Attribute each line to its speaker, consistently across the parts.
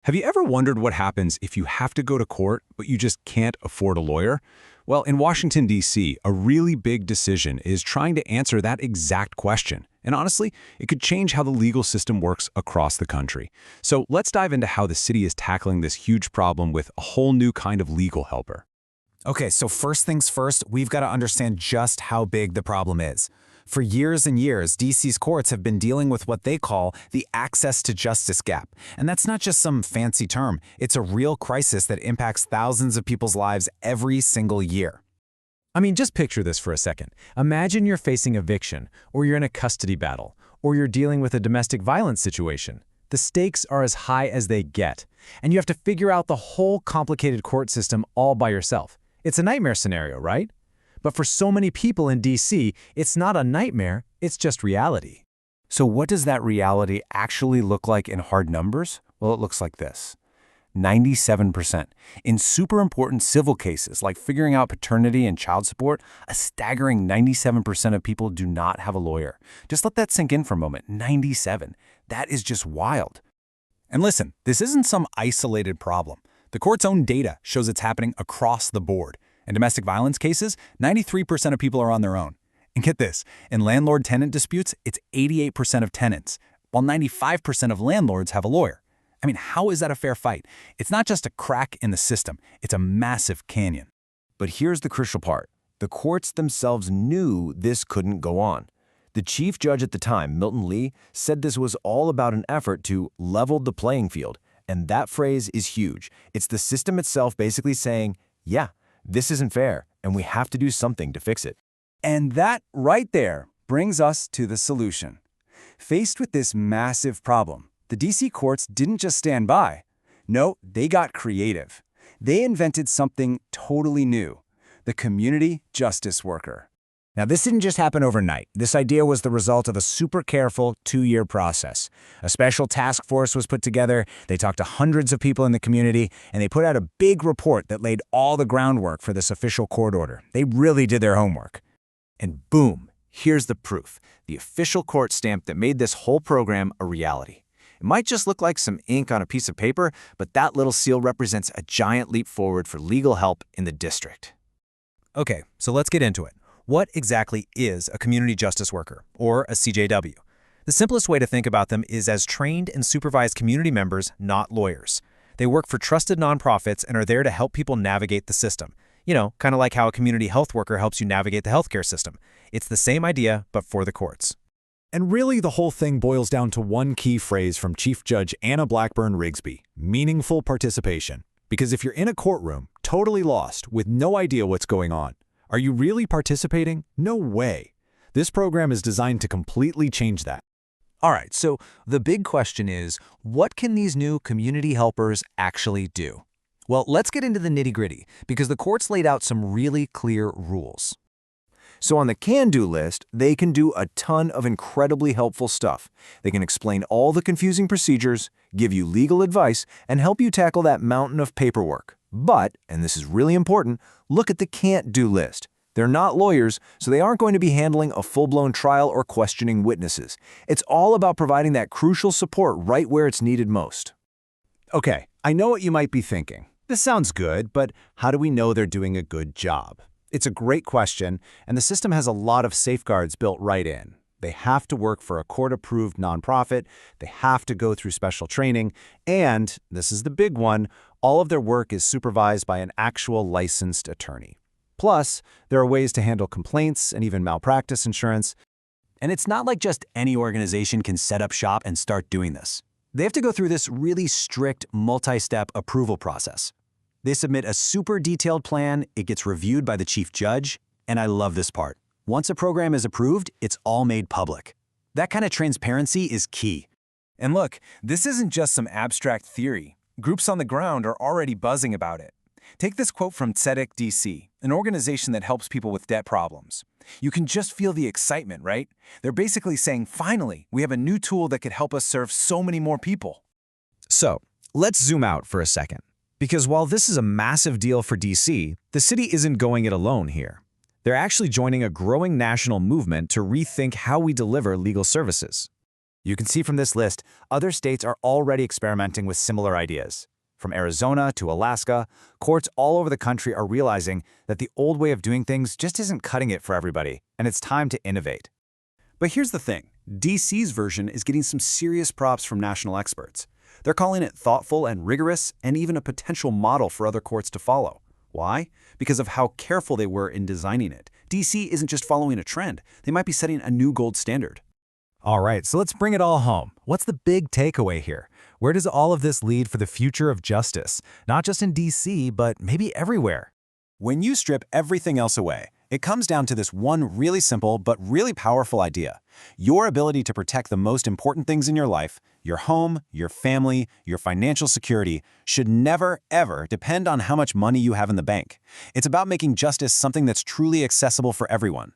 Speaker 1: Have you ever wondered what happens if you have to go to court, but you just can't afford a lawyer? Well, in Washington, D.C., a really big decision is trying to answer that exact question. And honestly, it could change how the legal system works across the country. So let's dive into how the city is tackling this huge problem with a whole new kind of legal helper.
Speaker 2: Okay, so first things first, we've got to understand just how big the problem is. For years and years, DC's courts have been dealing with what they call the access to justice gap. And that's not just some fancy term, it's a real crisis that impacts thousands of people's lives every single year.
Speaker 3: I mean, just picture this for a second. Imagine you're facing eviction, or you're in a custody battle, or you're dealing with a domestic violence situation. The stakes are as high as they get, and you have to figure out the whole complicated court system all by yourself. It's a nightmare scenario, right? But for so many people in DC, it's not a nightmare, it's just reality.
Speaker 4: So what does that reality actually look like in hard numbers? Well, it looks like this. 97%. In super important civil cases like figuring out paternity and child support, a staggering 97% of people do not have a lawyer. Just let that sink in for a moment. 97. That is just wild.
Speaker 2: And listen, this isn't some isolated problem. The court's own data shows it's happening across the board. In domestic violence cases, 93% of people are on their own. And get this, in landlord-tenant disputes, it's 88% of tenants, while 95% of landlords have a lawyer. I mean, how is that a fair fight? It's not just a crack in the system, it's a massive canyon.
Speaker 4: But here's the crucial part. The courts themselves knew this couldn't go on. The chief judge at the time, Milton Lee, said this was all about an effort to level the playing field. And that phrase is huge. It's the system itself basically saying, yeah, this isn't fair, and we have to do something to fix it.
Speaker 5: And that right there brings us to the solution. Faced with this massive problem, the DC courts didn't just stand by. No, they got creative. They invented something totally new, the community justice worker.
Speaker 6: Now, this didn't just happen overnight. This idea was the result of a super careful 2-year process. A special task force was put together, they talked to hundreds of people in the community, and they put out a big report that laid all the groundwork for this official court order. They really did their homework.
Speaker 7: And boom, here's the proof, the official court stamp that made this whole program a reality. It might just look like some ink on a piece of paper, but that little seal represents a giant leap forward for legal help in the district.
Speaker 3: Okay, so let's get into it. What exactly is a community justice worker, or a CJW? The simplest way to think about them is as trained and supervised community members, not lawyers. They work for trusted nonprofits and are there to help people navigate the system. You know, kind of like how a community health worker helps you navigate the healthcare system. It's the same idea, but for the courts.
Speaker 1: And really, the whole thing boils down to one key phrase from Chief Judge Anna Blackburn Rigsby: meaningful participation. Because if you're in a courtroom, totally lost, with no idea what's going on, are you really participating? No way. This program is designed to completely change that.
Speaker 7: All right, so the big question is, what can these new community helpers actually do? Well, let's get into the nitty-gritty, because the courts laid out some really clear rules.
Speaker 4: So on the can-do list, they can do a ton of incredibly helpful stuff. They can explain all the confusing procedures, give you legal advice, and help you tackle that mountain of paperwork. But, and this is really important, look at the can't-do list. They're not lawyers, so they aren't going to be handling a full-blown trial or questioning witnesses. It's all about providing that crucial support right where it's needed most.
Speaker 6: Okay, I know what you might be thinking. This sounds good, but how do we know they're doing a good job? It's a great question, and the system has a lot of safeguards built right in. They have to work for a court-approved nonprofit, they have to go through special training, and, this is the big one, all of their work is supervised by an actual licensed attorney. Plus, there are ways to handle complaints and even malpractice insurance.
Speaker 3: And it's not like just any organization can set up shop and start doing this. They have to go through this really strict multi-step approval process. They submit a super detailed plan, it gets reviewed by the chief judge, and I love this part. Once a program is approved, it's all made public. That kind of transparency is key.
Speaker 5: And look, this isn't just some abstract theory. Groups on the ground are already buzzing about it. Take this quote from Tzedek DC, an organization that helps people with debt problems. You can just feel the excitement, right? They're basically saying, finally, we have a new tool that could help us serve so many more people.
Speaker 3: So, let's zoom out for a second. Because while this is a massive deal for DC, the city isn't going it alone here. They're actually joining a growing national movement to rethink how we deliver legal services.
Speaker 4: You can see from this list, other states are already experimenting with similar ideas. From Arizona to Alaska, courts all over the country are realizing that the old way of doing things just isn't cutting it for everybody, and it's time to innovate.
Speaker 2: But here's the thing. DC's version is getting some serious props from national experts. They're calling it thoughtful and rigorous, and even a potential model for other courts to follow. Why? Because of how careful they were in designing it. DC isn't just following a trend. They might be setting a new gold standard.
Speaker 3: All right, so let's bring it all home. What's the big takeaway here? Where does all of this lead for the future of justice? Not just in DC, but maybe everywhere.
Speaker 2: When you strip everything else away, it comes down to this one really simple but really powerful idea. Your ability to protect the most important things in your life, your home, your family, your financial security, should never, ever depend on how much money you have in the bank. It's about making justice something that's truly accessible for everyone.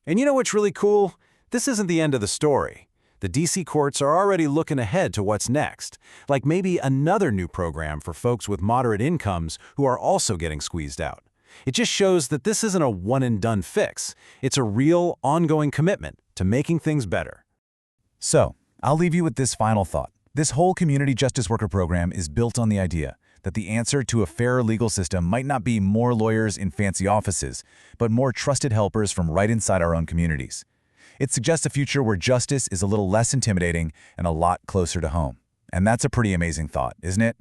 Speaker 3: And you know what's really cool? This isn't the end of the story. The DC courts are already looking ahead to what's next, like maybe another new program for folks with moderate incomes who are also getting squeezed out. It just shows that this isn't a one-and-done fix. It's a real, ongoing commitment to making things better.
Speaker 2: So, I'll leave you with this final thought. This whole community justice worker program is built on the idea that the answer to a fairer legal system might not be more lawyers in fancy offices, but more trusted helpers from right inside our own communities. It suggests a future where justice is a little less intimidating and a lot closer to home. And that's a pretty amazing thought, isn't it?